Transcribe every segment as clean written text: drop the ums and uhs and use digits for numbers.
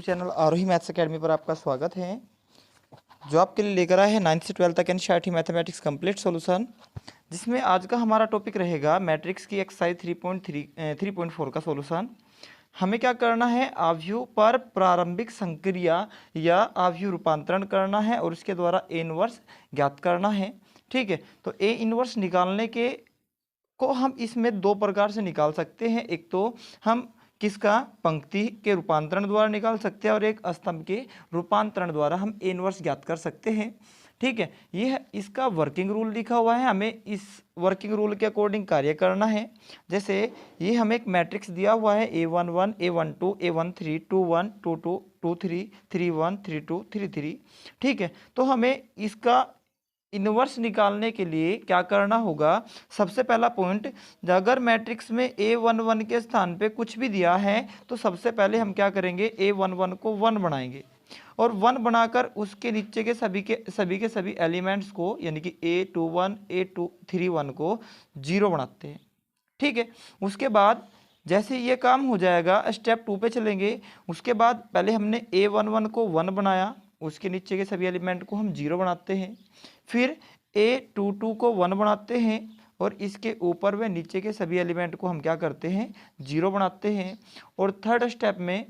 YouTube channel आरोही maths academy पर आपका स्वागत है, जो आपके लिए लेकर आए हैं 9th से 12th तक एनसीईआरटी मैथमेटिक्स कंप्लीट सॉल्यूशन, जिसमें आज का हमारा टॉपिक रहेगा मैट्रिक्स की एक्सरसाइज 3.4 का सॉल्यूशन। हमें क्या करना है, आव्यूह पर प्रारंभिक संक्रिया या आव्यूह रूपांतरण करना है और उसके द्वारा ए इनवर्स ज्ञात करना है। ठीक है, तो ए इनवर्स निकालने के को हम इसमें दो प्रकार से निकाल सकते हैं। एक तो हम किसका पंक्ति के रूपांतरण द्वारा निकाल सकते हैं और एक स्तंभ के रूपांतरण द्वारा हम ए इनवर्स ज्ञात कर सकते हैं। ठीक है, ये है इसका वर्किंग रूल लिखा हुआ है, हमें इस वर्किंग रूल के अकॉर्डिंग कार्य करना है। जैसे ये हमें एक मैट्रिक्स दिया हुआ है A11 A12 A13 21 22 23 31 32 33। ठीक है, तो हमें इसका इनवर्स निकालने के लिए क्या करना होगा, सबसे पहला पॉइंट, अगर मैट्रिक्स में A11 के स्थान पे कुछ भी दिया है तो सबसे पहले हम क्या करेंगे, A11 को 1 बनाएंगे और 1 बनाकर उसके नीचे के सभी एलिमेंट्स को यानी कि A21 A231 को 0 बनाते हैं। ठीक है, उसके बाद जैसे ये काम हो जाएगा स्टेप 2 पे चलेंगे। उसके बाद पहले हमने A11 को 1 बनाया, उसके नीचे के सभी एलिमेंट को हम 0 बनाते हैं। फिर A22 को 1 बनाते हैं और इसके ऊपर व नीचे के सभी एलिमेंट को हम क्या करते हैं, 0 बनाते हैं। और थर्ड स्टेप में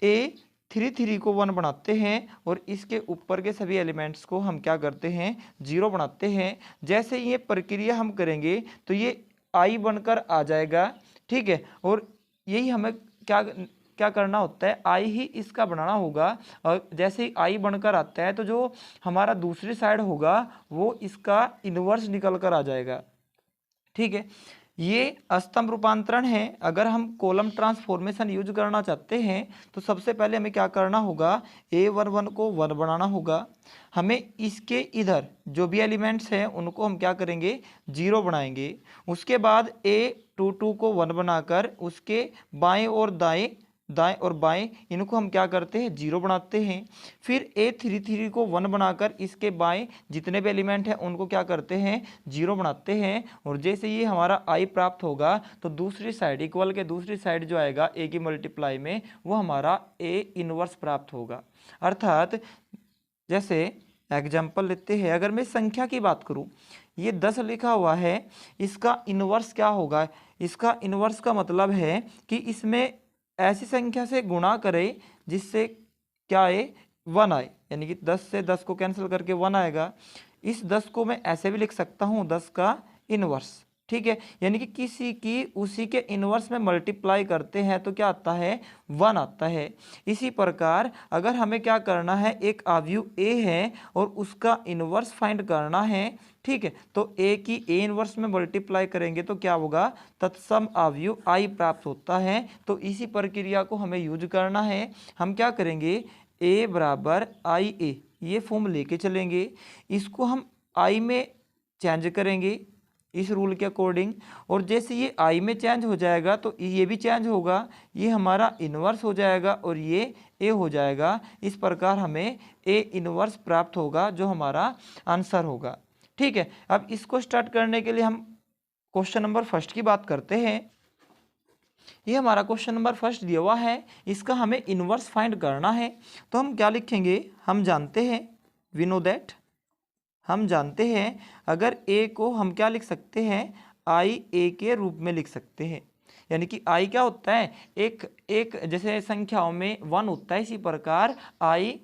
A33 को 1 बनाते हैं और इसके ऊपर के सभी एलिमेंट्स को हम क्या करते हैं, 0 बनाते हैं। जैसे ये प्रक्रिया हम करेंगे तो ये आई बनकर आ जाएगा। ठीक है, और यही हमें क्या करना होता है, आई ही इसका बनाना होगा। और जैसे ही आई बनकर आता है तो जो हमारा दूसरी साइड होगा वो इसका इन्वर्स निकल कर आ जाएगा। ठीक है, ये स्तंभ रूपांतरण है। अगर हम कॉलम ट्रांसफॉर्मेशन यूज करना चाहते हैं तो सबसे पहले हमें क्या करना होगा, A11 को 1 बनाना होगा। हमें इसके इधर जो भी एलिमेंट्स हैं उनको हम क्या करेंगे, 0 बनाएंगे। उसके बाद A22 को 1 बनाकर उसके बाएं और बाएं इनको हम क्या करते हैं, 0 बनाते हैं। फिर A33 को 1 बनाकर इसके बाएं जितने भी एलिमेंट हैं उनको क्या करते हैं, 0 बनाते हैं। और जैसे ये हमारा आई प्राप्त होगा तो दूसरी साइड इक्वल के दूसरी साइड जो आएगा ए की मल्टीप्लाई में वो हमारा ए इनवर्स प्राप्त होगा। अर्थात जैसे एग्जाम्पल लेते हैं, अगर मैं संख्या की बात करूं, ये 10 लिखा हुआ है, इसका इनवर्स क्या होगा, इसका इनवर्स का मतलब है कि इसमें ऐसी संख्या से गुणा करें जिससे क्या आए, 1 आए, यानी कि 10 से 10 को कैंसिल करके 1 आएगा। इस 10 को मैं ऐसे भी लिख सकता हूँ 10 का इनवर्स। ठीक है, यानी कि किसी की उसी के इनवर्स में मल्टीप्लाई करते हैं तो क्या आता है, 1 आता है। इसी प्रकार अगर हमें क्या करना है, एक आव्यूह ए है और उसका इनवर्स फाइंड करना है। ठीक है, तो ए की ए इनवर्स में मल्टीप्लाई करेंगे तो क्या होगा, तत्सम आव्यूह आई प्राप्त होता है। तो इसी प्रक्रिया को हमें यूज करना है। हम क्या करेंगे, ए बराबर आई ए ये फॉर्म लेके चलेंगे, इसको हम आई में चेंज करेंगे इस रूल के अकॉर्डिंग। और जैसे ये आई में चेंज हो जाएगा तो ये भी चेंज होगा, ये हमारा इनवर्स हो जाएगा और ये ए हो जाएगा। इस प्रकार हमें ए इनवर्स प्राप्त होगा जो हमारा आंसर होगा। ठीक है, अब इसको स्टार्ट करने के लिए हम क्वेश्चन नंबर फर्स्ट की बात करते हैं। ये हमारा क्वेश्चन नंबर फर्स्ट दिया हुआ है, इसका हमें इनवर्स फाइंड करना है। तो हम क्या लिखेंगे, हम जानते हैं, वी नो दैट, हम जानते हैं अगर ए को हम क्या लिख सकते हैं, आई ए के रूप में लिख सकते हैं। यानी कि आई क्या होता है, एक जैसे संख्याओं में 1 होता है, इसी प्रकार आई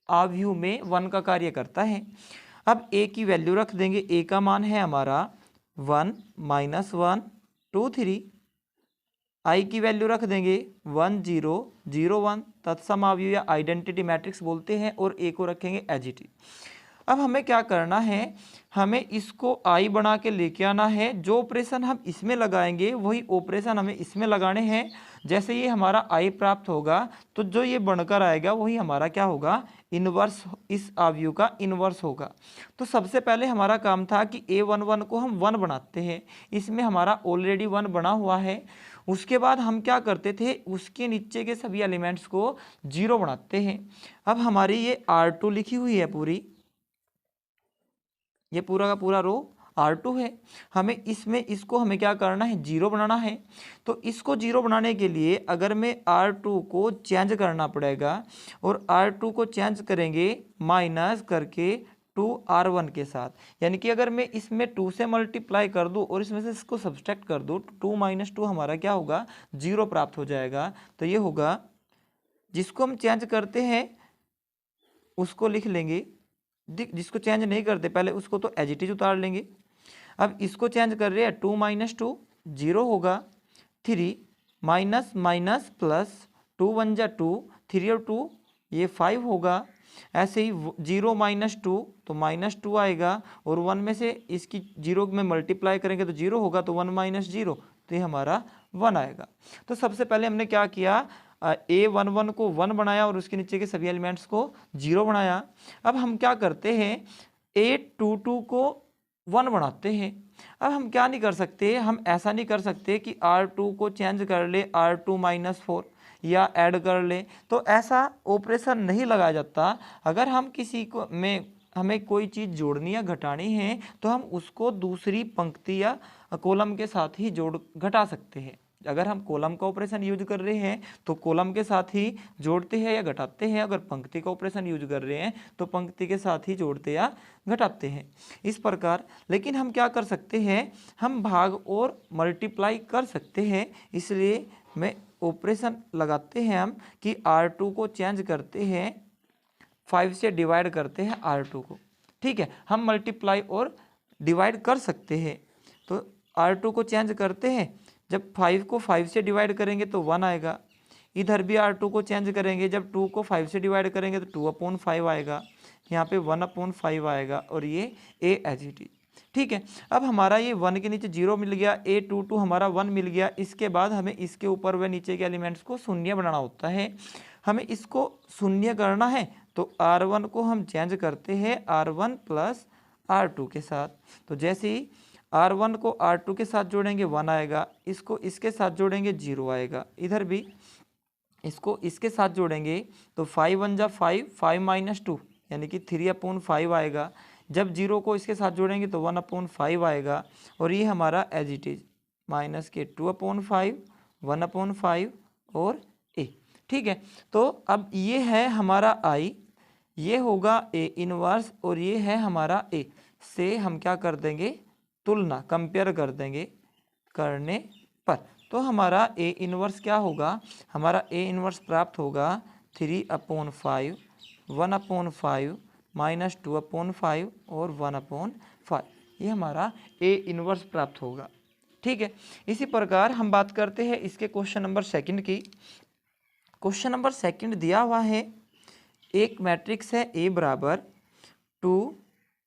आव्यूह में 1 का कार्य करता है। अब ए की वैल्यू रख देंगे, ए का मान है हमारा 1 -1 2 3। आई की वैल्यू रख देंगे 1 0 0 1, तत्सम आव्यूह या आइडेंटिटी मैट्रिक्स बोलते हैं, और ए को रखेंगे एज इट इज। अब हमें क्या करना है, हमें इसको आई बना के लेके आना है। जो ऑपरेशन हम इसमें लगाएंगे वही ऑपरेशन हमें इसमें लगाने हैं। जैसे ये हमारा आई प्राप्त होगा तो जो ये बनकर आएगा वही हमारा क्या होगा, इनवर्स, इस आव्यूह का इनवर्स होगा। तो सबसे पहले हमारा काम था कि A11 को हम 1 बनाते हैं, इसमें हमारा ऑलरेडी 1 बना हुआ है। उसके बाद हम क्या करते थे, उसके नीचे के सभी एलिमेंट्स को 0 बनाते हैं। अब हमारी ये R2 लिखी हुई है पूरी, ये पूरा का पूरा रो R2 है, हमें इसमें इसको हमें क्या करना है, जीरो बनाना है। तो इसको जीरो बनाने के लिए अगर मैं R2 को चेंज करना पड़ेगा, और R2 को चेंज करेंगे माइनस करके 2R1 के साथ, यानी कि अगर मैं इसमें 2 से मल्टीप्लाई कर दूं और इसमें से इसको सब्सट्रैक्ट कर दूं, 2 - 2 हमारा क्या होगा, जीरो प्राप्त हो जाएगा। तो ये होगा, जिसको हम चेंज करते हैं उसको लिख लेंगे, जिसको चेंज नहीं करते पहले उसको तो एज इट इज उतार लेंगे। अब इसको चेंज कर रहे हैं, 2 - 2 जीरो होगा, 3 माइनस माइनस प्लस, 2 × 1 = 2, 3 और 2 ये 5 होगा। ऐसे ही 0 - 2 तो -2 आएगा, और 1 में से इसकी 0 में मल्टीप्लाई करेंगे तो 0 होगा, तो 1 - 0 तो ये हमारा 1 आएगा। तो सबसे पहले हमने क्या किया, A11 को 1 बनाया और उसके नीचे के सभी एलिमेंट्स को 0 बनाया। अब हम क्या करते हैं, A22 को 1 बनाते हैं। अब हम क्या नहीं कर सकते, हम ऐसा नहीं कर सकते कि R2 को चेंज कर ले R2 - 4 या ऐड कर ले, तो ऐसा ऑपरेशन नहीं लगाया जाता। अगर हम किसी को में हमें कोई चीज़ जोड़नी या घटानी है तो हम उसको दूसरी पंक्ति या कॉलम के साथ ही जोड़ घटा सकते हैं। अगर हम कॉलम का ऑपरेशन यूज कर रहे हैं तो कॉलम के साथ ही जोड़ते हैं या घटाते हैं, अगर पंक्ति का ऑपरेशन यूज कर रहे हैं तो पंक्ति के साथ ही जोड़ते या घटाते हैं, इस प्रकार। लेकिन हम क्या कर सकते हैं, हम भाग और मल्टीप्लाई कर सकते हैं। इसलिए मैं ऑपरेशन लगाते हैं हम कि R2 को चेंज करते हैं, 5 से डिवाइड करते हैं R2 को, ठीक है। हम मल्टीप्लाई और डिवाइड कर सकते हैं। तो R2 को चेंज करते हैं, जब 5 को 5 से डिवाइड करेंगे तो 1 आएगा। इधर भी R2 को चेंज करेंगे, जब 2 को 5 से डिवाइड करेंगे तो 2/5 आएगा, यहाँ पे 1/5 आएगा, और ये A एज इट इज, ठीक है। अब हमारा ये 1 के नीचे 0 मिल गया, A22 हमारा 1 मिल गया। इसके बाद हमें इसके ऊपर व नीचे के एलिमेंट्स को शून्य बनाना होता है। हमें इसको शून्य करना है तो R1 को हम चेंज करते हैं R1 + R2 के साथ। तो जैसे ही R1 को R2 के साथ जोड़ेंगे 1 आएगा, इसको इसके साथ जोड़ेंगे 0 आएगा, इधर भी इसको इसके साथ जोड़ेंगे तो 5 × 1 = 5, 5 - 2 यानी कि 3/5 आएगा। जब 0 को इसके साथ जोड़ेंगे तो 1/5 आएगा, और ये हमारा एज इट इज माइनस के 2/5, 1/5 और A, ठीक है। तो अब ये है हमारा I, ये होगा A इनवर्स, और ये है हमारा A। से हम क्या कर देंगे, तुलना, कंपेयर कर देंगे करने पर। तो हमारा A इनवर्स क्या होगा, हमारा A इनवर्स प्राप्त होगा 3/5, 1/5 -2/5 और 1/5, ये हमारा A इनवर्स प्राप्त होगा, ठीक है। इसी प्रकार हम बात करते हैं इसके क्वेश्चन नंबर 2 की। क्वेश्चन नंबर 2 दिया हुआ है, एक मैट्रिक्स है A = 2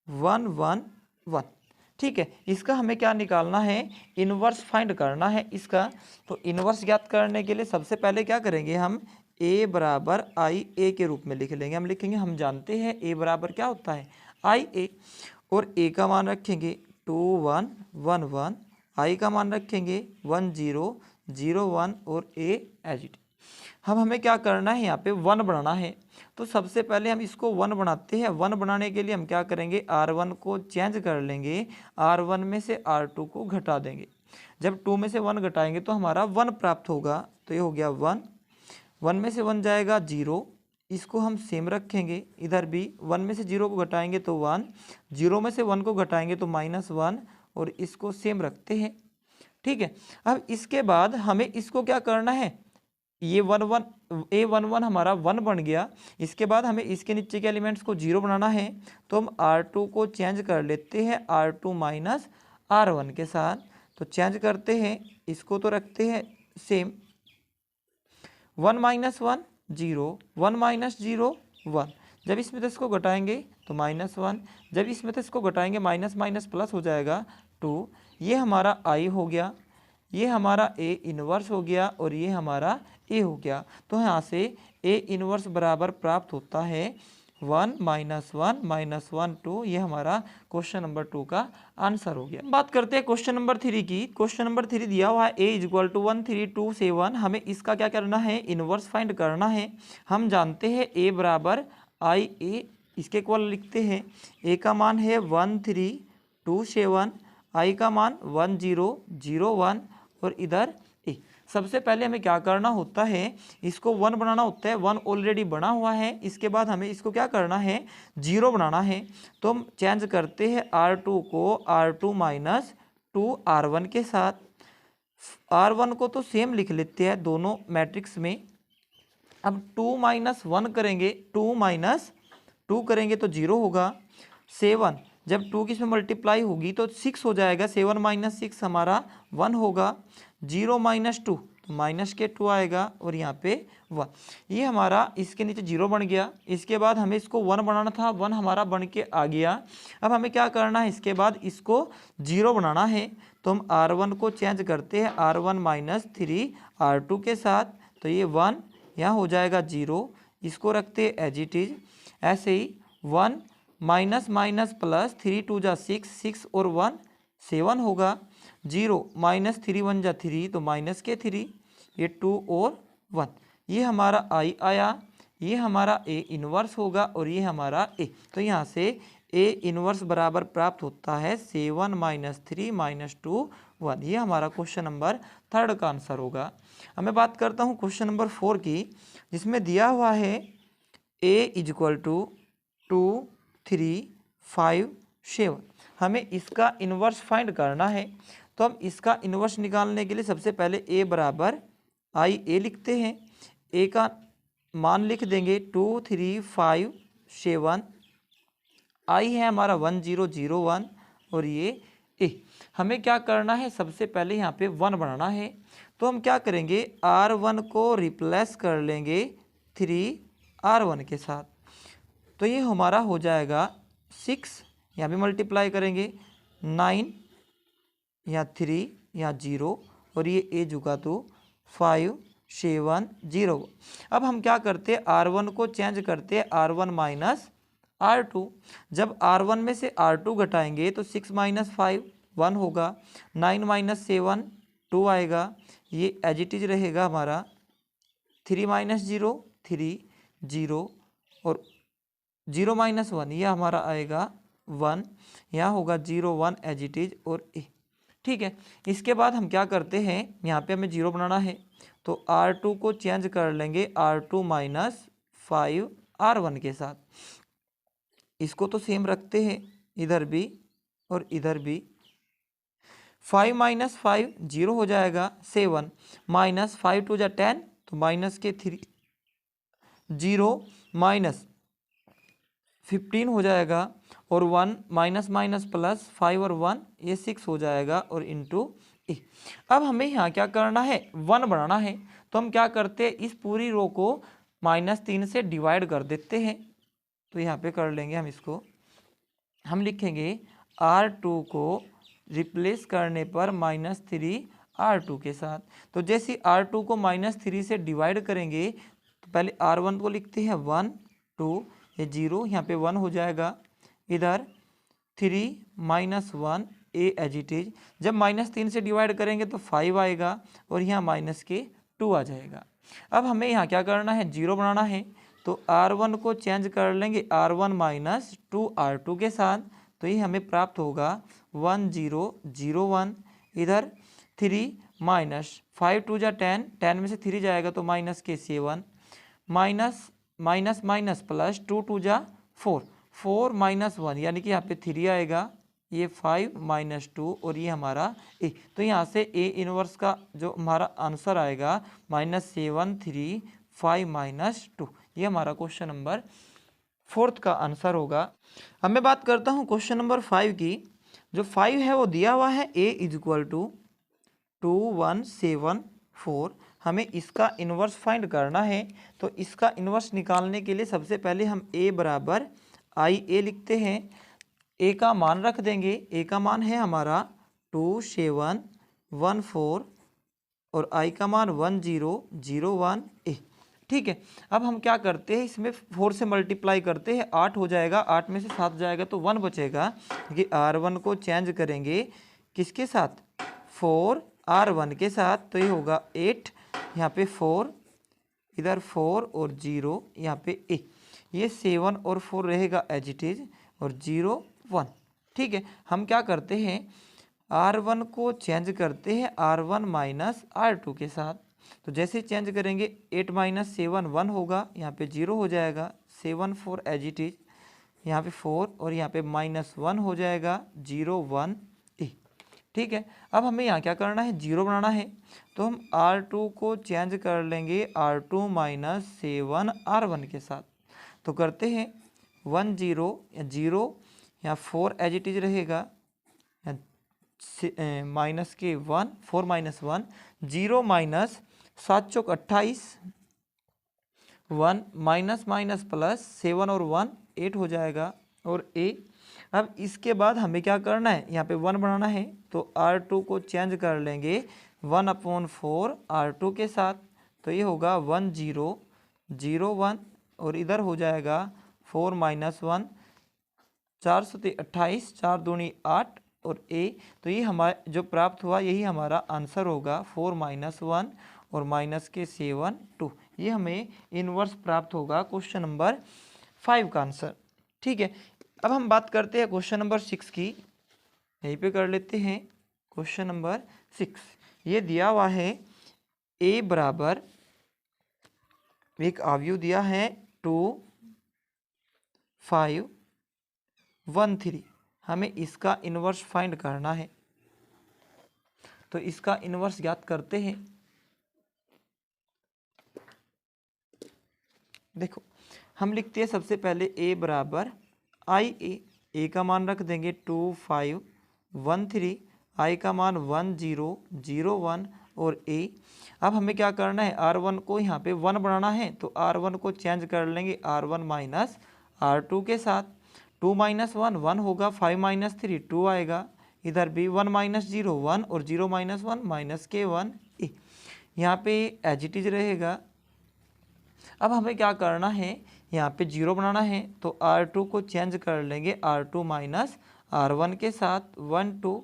1 1 1, ठीक है। इसका हमें क्या निकालना है, इनवर्स फाइंड करना है इसका। तो इनवर्स ज्ञात करने के लिए सबसे पहले क्या करेंगे, हम A = IA के रूप में लिख लेंगे। हम लिखेंगे, हम जानते हैं A बराबर क्या होता है, IA, और A का मान रखेंगे 2 1 1 1, I का मान रखेंगे 1 0 0 1 और A एज इट। हमें क्या करना है, यहाँ पे 1 बनाना है। तो सबसे पहले हम इसको 1 बनाते हैं। 1 बनाने के लिए हम क्या करेंगे, R1 को चेंज कर लेंगे, R1 में से R2 को घटा देंगे। जब 2 में से 1 घटाएंगे तो हमारा 1 प्राप्त होगा। तो ये हो गया 1, 1 में से 1 जाएगा 0, इसको हम सेम रखेंगे। इधर भी 1 में से 0 को घटाएंगे तो 1, 0 में से 1 को घटाएंगे तो -1, और इसको सेम रखते हैं, ठीक है। अब इसके बाद हमें इसको क्या करना है, ये 1 1 A11 हमारा 1 बन गया। इसके बाद हमें इसके नीचे के एलिमेंट्स को 0 बनाना है। तो हम R2 को चेंज कर लेते हैं R2 - R1 के साथ। तो चेंज करते हैं, इसको तो रखते हैं सेम, 1 - 1 0, 1 - 0 1। जब इसमें से इसको घटाएंगे तो -1, जब इसमें से इसको घटाएंगे माइनस माइनस प्लस हो जाएगा 2। ये हमारा I हो गया, ये हमारा A इनवर्स हो गया, और ये हमारा A हो गया। तो यहाँ से A इनवर्स बराबर प्राप्त होता है 1 - 1 - 1 2। ये हमारा क्वेश्चन नंबर 2 का आंसर हो गया। बात करते हैं क्वेश्चन नंबर 3 की। क्वेश्चन नंबर 3 दिया हुआ है A = 1 3 2 7। हमें इसका क्या करना है, इनवर्स फाइंड करना है। हम जानते हैं A = IA, इसके इक्वल लिखते हैं। A का मान है 1 3 2 7, आई का मान 1 0 0 1 और इधर ए। सबसे पहले हमें क्या करना होता है, इसको 1 बनाना होता है। 1 ऑलरेडी बना हुआ है, इसके बाद हमें इसको क्या करना है, 0 बनाना है। तो हम चेंज करते हैं R2 को R2 माइनस 2R1 के साथ। R1 को तो सेम लिख लेते हैं दोनों मैट्रिक्स में। अब 2 माइनस 1 करेंगे, 2 माइनस 2 करेंगे तो 0 होगा। 7 जब 2 की इसमें मल्टीप्लाई होगी तो 6 हो जाएगा। 7 माइनस 6 हमारा 1 होगा। 0 माइनस 2 तो माइनस के 2 आएगा और यहाँ पे 1। ये हमारा इसके नीचे 0 बन गया। इसके बाद हमें इसको 1 बनाना था, 1 हमारा बन के आ गया। अब हमें क्या करना है, इसके बाद इसको 0 बनाना है। तो हम R1 को चेंज करते हैं R1 माइनस 3 R2 के साथ। तो ये 1 यहाँ हो जाएगा 0, इसको रखते हैं एज इट इज। ऐसे ही 1 माइनस माइनस प्लस 3 2 जा 6, 6 और 1 7 होगा। 0 माइनस 3 1 जा 3 तो माइनस के 3, ये 2 और 1। ये हमारा आई आया, ये हमारा ए इनवर्स होगा और ये हमारा ए। तो यहाँ से ए इनवर्स बराबर प्राप्त होता है 7 माइनस 3 माइनस 2 1। ये हमारा क्वेश्चन नंबर 3 का आंसर होगा। अब मैं बात करता हूँ क्वेश्चन नंबर 4 की, जिसमें दिया हुआ है ए इजक्वल टू 2 3 5 7। हमें इसका इन्वर्स फाइंड करना है। तो हम इसका इन्वर्स निकालने के लिए सबसे पहले ए बराबर आई ए लिखते हैं। ए का मान लिख देंगे 2 3 5 7। आई है हमारा 1 0 0 1 और ये ए। हमें क्या करना है, सबसे पहले यहाँ पे 1 बनाना है। तो हम क्या करेंगे, R1 को रिप्लेस कर लेंगे 3R1 के साथ। तो ये हमारा हो जाएगा 6, यहाँ पे मल्टीप्लाई करेंगे 9, यहाँ 3, यहाँ 0 और ये ए जुगा तो 5 7 0। अब हम क्या करते हैं, R1 को चेंज करते हैं R1 माइनस R2। जब R1 में से R2 घटाएंगे तो 6 माइनस 5 1 होगा। 9 माइनस 7 2 आएगा। ये एज इट इज रहेगा हमारा। 3 माइनस 0 3 0 और 0 माइनस 1 ये हमारा आएगा 1। यहाँ होगा 0 1 एज इट इज और ए। ठीक है, इसके बाद हम क्या करते हैं, यहाँ पे हमें 0 बनाना है। तो R2 को चेंज कर लेंगे R2 माइनस 5 R1 के साथ। इसको तो सेम रखते हैं इधर भी और इधर भी। 5 माइनस 5 0 हो जाएगा। 7 माइनस 5 2 जा 10 तो माइनस के 3, 0 माइनस 15 हो जाएगा और 1 माइनस माइनस प्लस 5 और 1 ये 6 हो जाएगा और इंटू ए। अब हमें यहाँ क्या करना है, 1 बनाना है। तो हम क्या करते हैं, इस पूरी रो को -3 से डिवाइड कर देते हैं। तो यहाँ पे कर लेंगे हम इसको। हम लिखेंगे R2 को रिप्लेस करने पर -3 R2 के साथ। तो जैसे R2 को -3 से डिवाइड करेंगे तो पहले R1 को लिखते हैं 1 2, ये 0 यहाँ पे 1 हो जाएगा। इधर 3 minus 1 A as it is. जब -3 से डिवाइड करेंगे तो 5 आएगा और यहाँ माइनस के 2 आ जाएगा। अब हमें यहाँ क्या करना है, 0 बनाना है। तो R1 को चेंज कर लेंगे R1 माइनस 2 R2 के साथ। तो ये हमें प्राप्त होगा 1 0 0 1। इधर 3 माइनस 5 2 जा 10, 10 में से 3 जाएगा तो माइनस के 7, माइनस माइनस माइनस प्लस 2 2 जा 4, 4 माइनस 1 यानी कि यहाँ पे 3 आएगा। ये 5 माइनस 2 और ये हमारा ए। तो यहाँ से ए इनवर्स का जो हमारा आंसर आएगा -7 3 5 माइनस 2। ये हमारा क्वेश्चन नंबर 4 का आंसर होगा। अब मैं बात करता हूँ क्वेश्चन नंबर 5 की। जो 5 है वो दिया हुआ है ए इज इक्वल टू 2 1 7 4। हमें इसका इन्वर्स फाइंड करना है। तो इसका इन्वर्स निकालने के लिए सबसे पहले हम ए बराबर आई ए लिखते हैं। ए का मान रख देंगे। ए का मान है हमारा 2 7 1 4 और आई का मान 1 0 0 1 ए। ठीक है, अब हम क्या करते हैं, इसमें 4 से मल्टीप्लाई करते हैं, 8 हो जाएगा। 8 में से 7 जाएगा तो 1 बचेगा, क्योंकि R1 को चेंज करेंगे किसके साथ, 4 R1 के साथ। तो ये होगा 8, यहाँ पे 4, इधर 4 और 0 यहाँ पे ए। ये 7 और 4 रहेगा एज इट इज और 0 1। ठीक है, हम क्या करते हैं, R1 को चेंज करते हैं R1 माइनस R2 के साथ। तो जैसे चेंज करेंगे 8 माइनस 7 1 होगा, यहाँ पे 0 हो जाएगा, 7 4 एज इट इज, यहाँ पे 4 और यहाँ पे -1 हो जाएगा, 0 1 ए। ठीक है, अब हमें यहाँ क्या करना है, 0 बनाना है। तो हम R2 को चेंज कर लेंगे R2 माइनस 7 R1 के साथ। तो करते हैं 1 0 या 0, यहाँ 4 एज इट इज रहेगा, माइनस के 1 4 माइनस 1 0 माइनस 7 चौक 28, 1 माइनस माइनस प्लस 7 और 1 8 हो जाएगा और ए। अब इसके बाद हमें क्या करना है, यहाँ पे 1 बनाना है। तो R2 को चेंज कर लेंगे 1/4 R2 के साथ। तो ये होगा 1 0 0 1 और इधर हो जाएगा 4 माइनस 1, 4 सते 28, 4 दूनी 8 और ए। तो ये हमारा जो प्राप्त हुआ यही हमारा आंसर होगा, 4 माइनस 1 और माइनस के 7 2। ये हमें इनवर्स प्राप्त होगा क्वेश्चन नंबर 5 का आंसर। ठीक है, अब हम बात करते हैं क्वेश्चन नंबर 6 की। यहीं पे कर लेते हैं क्वेश्चन नंबर 6। ये दिया हुआ है a बराबर, एक अवयव दिया है 2 5 1 3। हमें इसका इन्वर्स फाइंड करना है। तो इसका इन्वर्स ज्ञात करते हैं। देखो, हम लिखते हैं सबसे पहले a बराबर आई ए का मान रख देंगे 2 5 1 3, आई का मान 1 0 0 1 और a। अब हमें क्या करना है, R1 को यहाँ पे 1 बनाना है। तो R1 को चेंज कर लेंगे R1 माइनस R2 के साथ। 2 माइनस 1 1 होगा, 5 माइनस 3 2 आएगा, इधर भी 1 माइनस 0 1 और 0 माइनस 1 माइनस के 1 ए। यहाँ पे एज इट इज रहेगा। अब हमें क्या करना है, यहाँ पे 0 बनाना है। तो R2 को चेंज कर लेंगे R2 माइनस R1 के साथ, 1 2,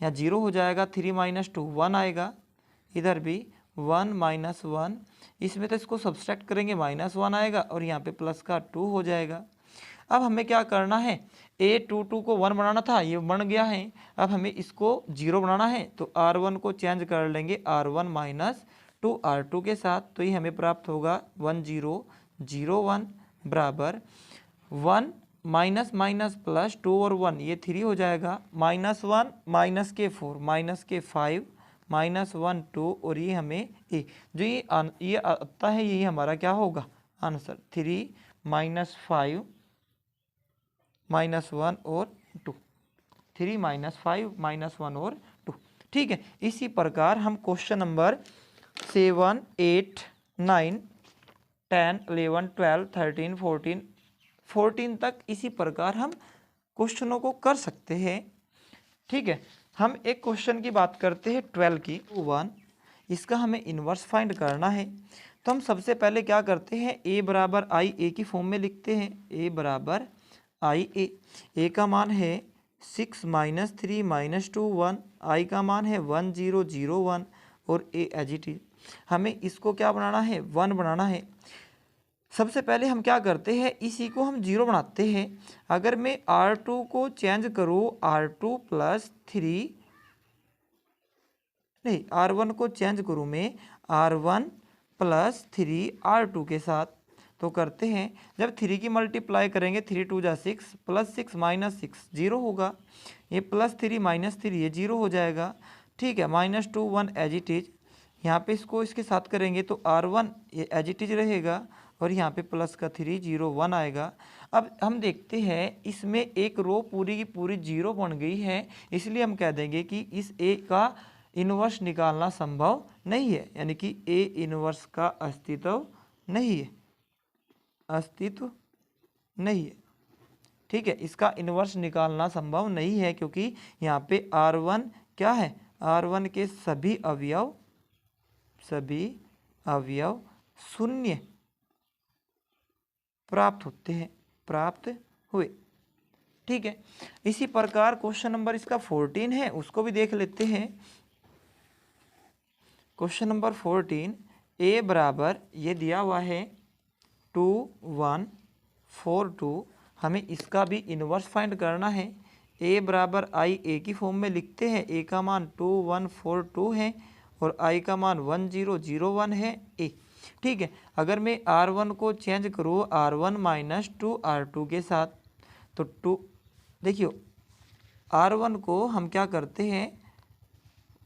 यहाँ 0 हो जाएगा, 3 माइनस 2 1 आएगा, इधर भी 1 माइनस 1, इसमें तो इसको सब्सट्रैक्ट करेंगे -1 आएगा और यहाँ पे प्लस का 2 हो जाएगा। अब हमें क्या करना है, a22 को 1 बनाना था, ये बन गया है। अब हमें इसको 0 बनाना है। तो R1 को चेंज कर लेंगे R1 माइनस 2 R2 के साथ। तो ये हमें प्राप्त होगा 1 0 0 1 बराबर 1 माइनस माइनस प्लस 2 और 1, ये 3 हो जाएगा, -1 माइनस के 4 माइनस के 5 -1 2 और ये हमें ए। जो ये आता है यही हमारा क्या होगा आंसर, 3 -5 -1 और 2, 3 -5 -1 और 2। ठीक है, इसी प्रकार हम क्वेश्चन नंबर 7 8 9 10 11 12 13 14 तक इसी प्रकार हम क्वेश्चनों को कर सकते हैं। ठीक है, हम एक क्वेश्चन की बात करते हैं 12 की 1। इसका हमें इन्वर्स फाइंड करना है। तो हम सबसे पहले क्या करते हैं, a बराबर आई ए की फॉर्म में लिखते हैं। a बराबर आई ए का मान है 6 माइनस 3 माइनस 2 1, आई का मान है 1 0 0 1 और a एज इट इज। हमें इसको क्या बनाना है, 1 बनाना है। सबसे पहले हम क्या करते हैं, इसी को हम 0 बनाते हैं। अगर मैं R2 को चेंज करूँ R2 प्लस 3, नहीं R1 को चेंज करूँ मैं R1 प्लस 3 R2 के साथ। तो करते हैं, जब 3 की मल्टीप्लाई करेंगे 3 2 जा 6 प्लस 6 माइनस 6 0 होगा, ये +3 -3 ये 0 हो जाएगा। ठीक है, -2 1 एज इट इज। यहाँ पे इसको इसके साथ करेंगे तो R1 ये एज इट इज रहेगा और यहाँ पे प्लस का 3 0 1 आएगा। अब हम देखते हैं इसमें एक रो पूरी की पूरी 0 बन गई है, इसलिए हम कह देंगे कि इस A का इन्वर्स निकालना संभव नहीं है, यानी कि A इन्वर्स का अस्तित्व नहीं है, अस्तित्व नहीं है। ठीक है, इसका इन्वर्स निकालना संभव नहीं है क्योंकि यहाँ पे R1 क्या है, R1 के सभी अवयव शून्य प्राप्त होते हैं, प्राप्त हुए। ठीक है, इसी प्रकार क्वेश्चन नंबर इसका 14 है, उसको भी देख लेते हैं। क्वेश्चन नंबर 14, a बराबर ये दिया हुआ है 2 1 4 2। हमें इसका भी इन्वर्स फाइंड करना है। ए बराबर आई ए की फॉर्म में लिखते हैं। ए का मान 2142 है और आई का मान 1001 है ए। ठीक है, अगर मैं R1 को चेंज करूँ R1 माइनस 2R2 के साथ, तो देखियो R1 को हम क्या करते हैं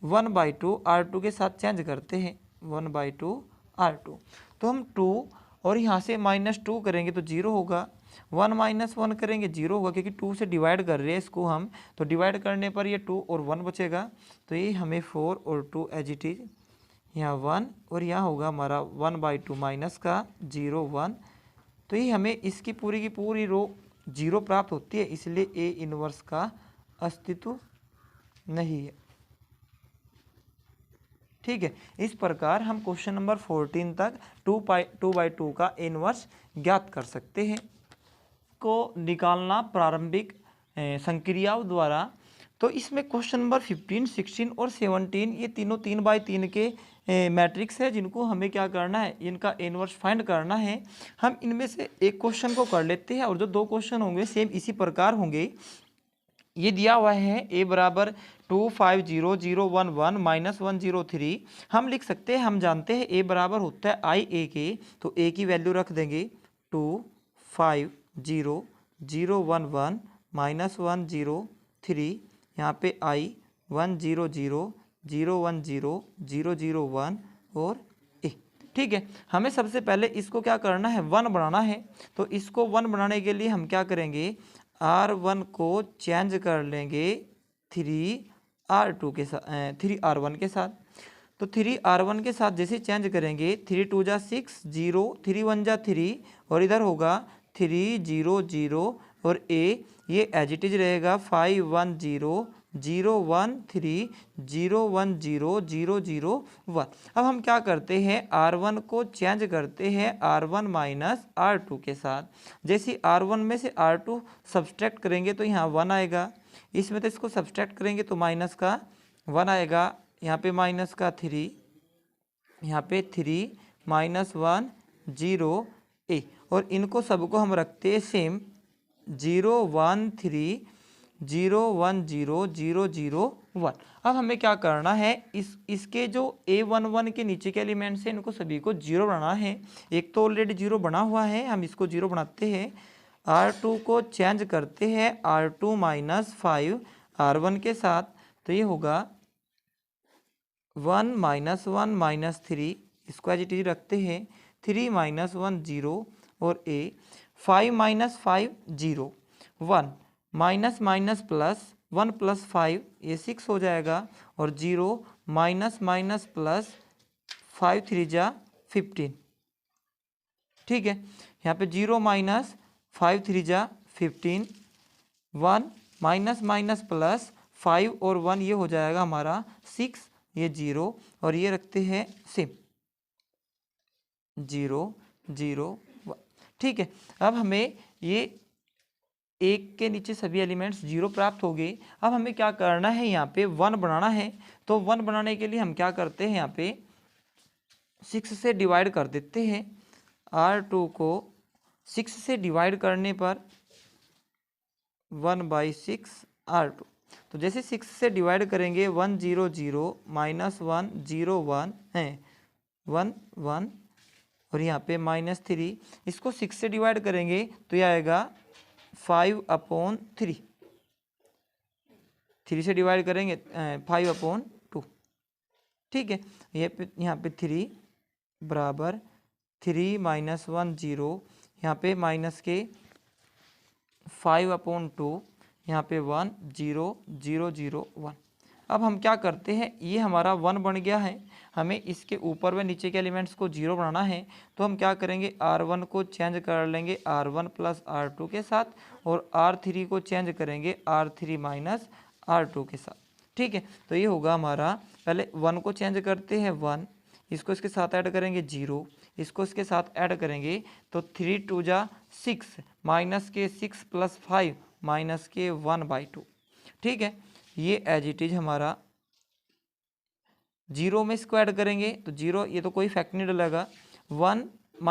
1/2 R2 के साथ चेंज करते हैं 1/2 R2। तो हम 2 और यहाँ से -2 करेंगे तो 0 होगा, 1 - 1 करेंगे 0 होगा, क्योंकि 2 से डिवाइड कर रहे हैं इसको हम, तो डिवाइड करने पर ये 2 और 1 बचेगा। तो ये हमें 4 और 2 एज इट इज, यहाँ 1 और यहाँ होगा हमारा 1/2 माइनस का 0 1। तो ये हमें इसकी पूरी की पूरी रो 0 प्राप्त होती है, इसलिए ए इनवर्स का अस्तित्व नहीं है। ठीक है, इस प्रकार हम क्वेश्चन नंबर 14 तक 2/2 का इनवर्स ज्ञात कर सकते हैं। को निकालना प्रारंभिक संक्रियाओं द्वारा। तो इसमें क्वेश्चन नंबर 15, 16 और 17 ये तीनों 3/3 के मैट्रिक्स है, जिनको हमें क्या करना है, इनका इनवर्स फाइंड करना है। हम इनमें से एक क्वेश्चन को कर लेते हैं और जो 2 क्वेश्चन होंगे सेम इसी प्रकार होंगे। ये दिया हुआ है ए बराबर 25001 -103। हम लिख सकते हैं, हम जानते हैं ए बराबर होता है आई ए के, तो ए की वैल्यू रख देंगे 25001 -103, यहाँ पे आई 10001 और ए। ठीक है, हमें सबसे पहले इसको क्या करना है 1 बनाना है। तो इसको 1 बनाने के लिए हम क्या करेंगे R1 को चेंज कर लेंगे 3R2 के साथ 3R1 के साथ। तो 3R1 के साथ जैसे चेंज करेंगे 3 2 जा 6 0 3 1 जा 3 और इधर होगा 3 0 0 और ए ये एज इट इज रहेगा 5 1 0 0 1 3 0 1 0 0 0 1। अब हम क्या करते हैं R1 को चेंज करते हैं R1 माइनस R2 के साथ। जैसे R1 में से R2 सब्सट्रैक्ट करेंगे तो यहाँ 1 आएगा, इसमें तो इसको सब्सट्रैक्ट करेंगे तो माइनस का 1 आएगा, यहाँ पे माइनस का 3, यहाँ पे 3 -1 0 ए, और इनको सबको हम रखते हैं सेम 0 1 3 0 1 0 0 0 1। अब हमें क्या करना है इसके जो A11 के नीचे के एलिमेंट्स हैं इनको सभी को 0 बनाना है। एक तो ऑलरेडी 0 बना हुआ है, हम इसको 0 बनाते हैं। R2 को चेंज करते हैं R2 - 5 R1 के साथ, तो ये होगा 1 -1 -3, इसको एज इट इज रखते हैं 3 -1 0 और ए 5 - 5 0 1 माइनस प्लस 1 + 5 ये 6 हो जाएगा और 0 माइनस प्लस 5 3 जा 15। ठीक है, यहाँ पे 0 - 5 3 जा 15, 1 माइनस प्लस 5 और 1 ये हो जाएगा हमारा 6, ये 0 और ये रखते हैं सेम 0 0 1। ठीक है, अब हमें ये एक के नीचे सभी एलिमेंट्स 0 प्राप्त हो गए। अब हमें क्या करना है यहाँ पे 1 बनाना है। तो 1 बनाने के लिए हम क्या करते हैं यहाँ पे 6 से डिवाइड कर देते हैं। R2 को 6 से डिवाइड करने पर 1/6 R2। तो जैसे 6 से डिवाइड करेंगे 1 0 0 -1 0 1 है 1 1 और यहाँ पे -3, इसको 6 से डिवाइड करेंगे तो ये आएगा 5/3, 3 से डिवाइड करेंगे 5/2। ठीक है, ये यहाँ पे 3 बराबर 3 -1 0, यहाँ पे माइनस के 5/2, यहाँ पे 1 0 0 0 1। अब हम क्या करते हैं, ये हमारा 1 बन गया है, हमें इसके ऊपर व नीचे के एलिमेंट्स को 0 बनाना है। तो हम क्या करेंगे R1 को चेंज कर लेंगे R1 + R2 के साथ और R3 को चेंज करेंगे R3 - R2 के साथ। ठीक है, तो ये होगा हमारा, पहले 1 को चेंज करते हैं 1, इसको इसके साथ ऐड करेंगे 0, इसको इसके साथ ऐड करेंगे तो 3 2 जा 6 माइनस के 6 + 5 माइनस के 1/2। ठीक है, ये एज इट इज हमारा 0 में इसको ऐड करेंगे तो 0, ये तो कोई फैक्ट नहीं डलेगा, 1 -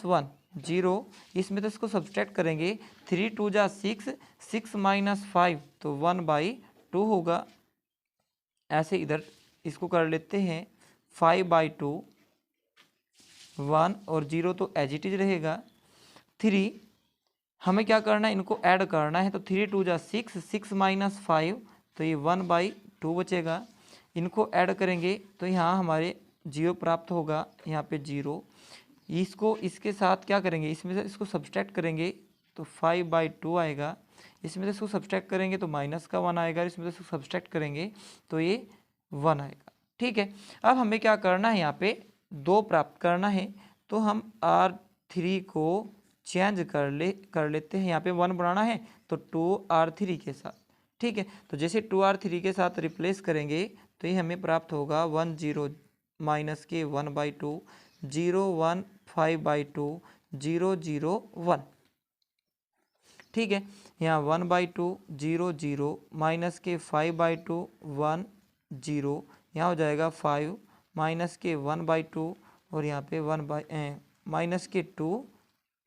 1 0, इसमें तो इसको सब्सट्रैक्ट करेंगे, 3 2 जा 6, 6 माइनस 5 तो 1/2 होगा। ऐसे इधर इसको कर लेते हैं 5/2, 1 और 0 तो एज इट इज रहेगा। 3 हमें क्या करना है, इनको ऐड करना है, तो 3 2 जा 6, 6 माइनस 5 तो ये 1/2 बचेगा। इनको ऐड करेंगे तो यहाँ हमारे 0 प्राप्त होगा, यहाँ पे 0। इसको इसके साथ क्या करेंगे, इसमें से इसको सब्सट्रैक्ट करेंगे तो 5/2 आएगा। इसमें से इसको सब्सट्रैक्ट करेंगे तो माइनस का 1 आएगा, इसमें से इसको सब्सट्रैक्ट करेंगे तो ये 1 आएगा। ठीक है, अब हमें क्या करना है, यहाँ पे 2 प्राप्त करना है, तो हम R3 को चेंज कर लेते हैं। यहाँ पे 1 बनाना है तो 2R3 के साथ। ठीक है, तो जैसे 2R3 के साथ रिप्लेस करेंगे तो ये हमें प्राप्त होगा 1 0 माइनस के 1/2, 0 1 5/2, 0 0 1। ठीक है, यहाँ 1/2 0 0 माइनस के 5/2 1 0, यहाँ हो जाएगा 5 माइनस के 1/2 और यहाँ पे माइनस के 2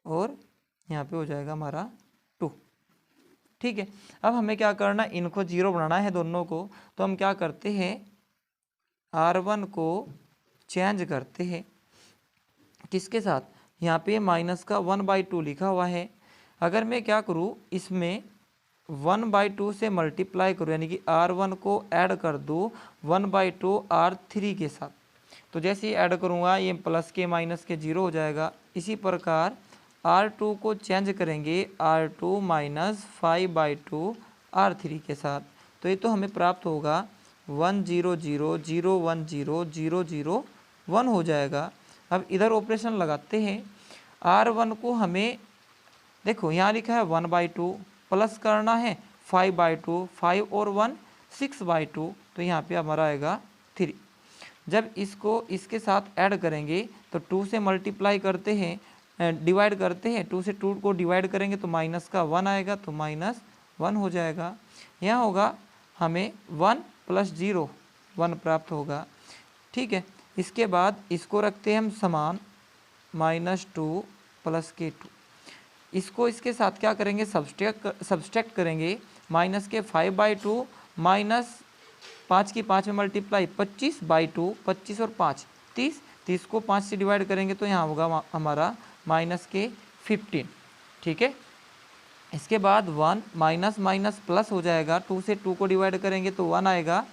और यहाँ पे हो जाएगा हमारा 2। ठीक है, अब हमें क्या करना, इनको 0 बनाना है दोनों को, तो हम क्या करते हैं, R1 को चेंज करते हैं किसके साथ, यहाँ पे माइनस का 1/2 लिखा हुआ है। अगर मैं क्या करूँ, इसमें 1/2 से मल्टीप्लाई करूँ, यानी कि R1 को ऐड कर दूँ 1/2 R3 के साथ, तो जैसे ही ऐड करूँगा ये प्लस के माइनस के 0 हो जाएगा। इसी प्रकार R2 को चेंज करेंगे R2 माइनस 5/2 R3 के साथ, तो ये तो हमें प्राप्त होगा 1 0 0 0 1 0 0 0 1 हो जाएगा। अब इधर ऑपरेशन लगाते हैं, R1 को हमें देखो यहाँ लिखा है 1/2, प्लस करना है 5/2, 5 और 1 6/2, तो यहाँ पे हमारा आएगा 3। जब इसको इसके साथ ऐड करेंगे तो 2 से मल्टीप्लाई करते हैं, डिवाइड करते हैं, 2 से 2 को डिवाइड करेंगे तो माइनस का 1 आएगा, तो -1 हो जाएगा। यहाँ होगा हमें 1 + 0 1 प्राप्त होगा। ठीक है, इसके बाद इसको रखते हैं हम समान, -2 + के 2। इसको इसके साथ क्या करेंगे, सब्सट्रैक्ट करेंगे, माइनस के 5/2 माइनस 5 की 5 में मल्टीप्लाई 25/2, 25 और 5 30, 30 को 5 से डिवाइड करेंगे तो यहाँ होगा हमारा माइनस के 15। ठीक है, इसके बाद 1 माइनस माइनस प्लस हो जाएगा, 2 से 2 को डिवाइड करेंगे तो 1 आएगा,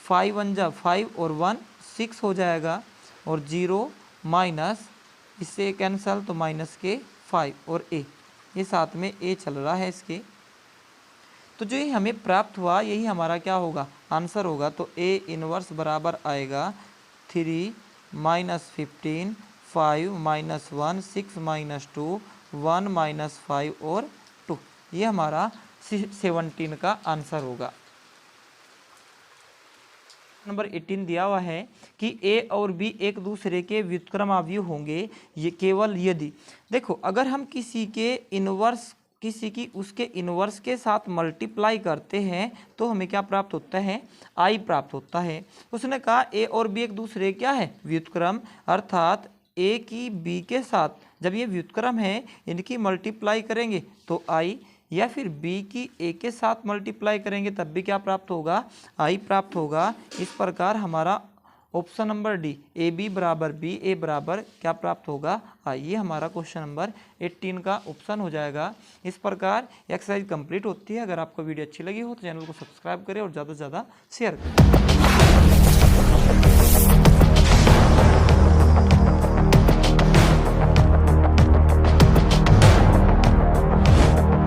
5 1 जा 5 और 1 6 हो जाएगा, और 0 माइनस इससे कैंसल तो माइनस के 5 और a, ये साथ में a चल रहा है इसके, तो जो ये हमें प्राप्त हुआ यही हमारा क्या होगा, आंसर होगा। तो a इनवर्स बराबर आएगा 3 - 15 5 - 1 6 - 2 1 - 5 और 2, ये हमारा 17 का आंसर होगा। नंबर 18 दिया हुआ है कि a और b एक दूसरे के व्युत्क्रमावयवी होंगे, ये केवल यदि, देखो अगर हम किसी की उसके इन्वर्स के साथ मल्टीप्लाई करते हैं तो हमें क्या प्राप्त होता है, i प्राप्त होता है। उसने कहा a और b एक दूसरे क्या है, व्युत्क्रम, अर्थात a की b के साथ जब ये व्युत्क्रम है इनकी मल्टीप्लाई करेंगे तो i, या फिर b की a के साथ मल्टीप्लाई करेंगे तब भी क्या प्राप्त होगा, i प्राप्त होगा। इस प्रकार हमारा option number D, A B बराबर बी, ए बराबर क्या प्राप्त होगा, i, ये हमारा क्वेश्चन नंबर 18 का ऑप्शन हो जाएगा। इस प्रकार एक्सरसाइज कंप्लीट होती है। अगर आपको वीडियो अच्छी लगी हो तो चैनल को सब्सक्राइब करें और ज़्यादा से ज़्यादा शेयर करें।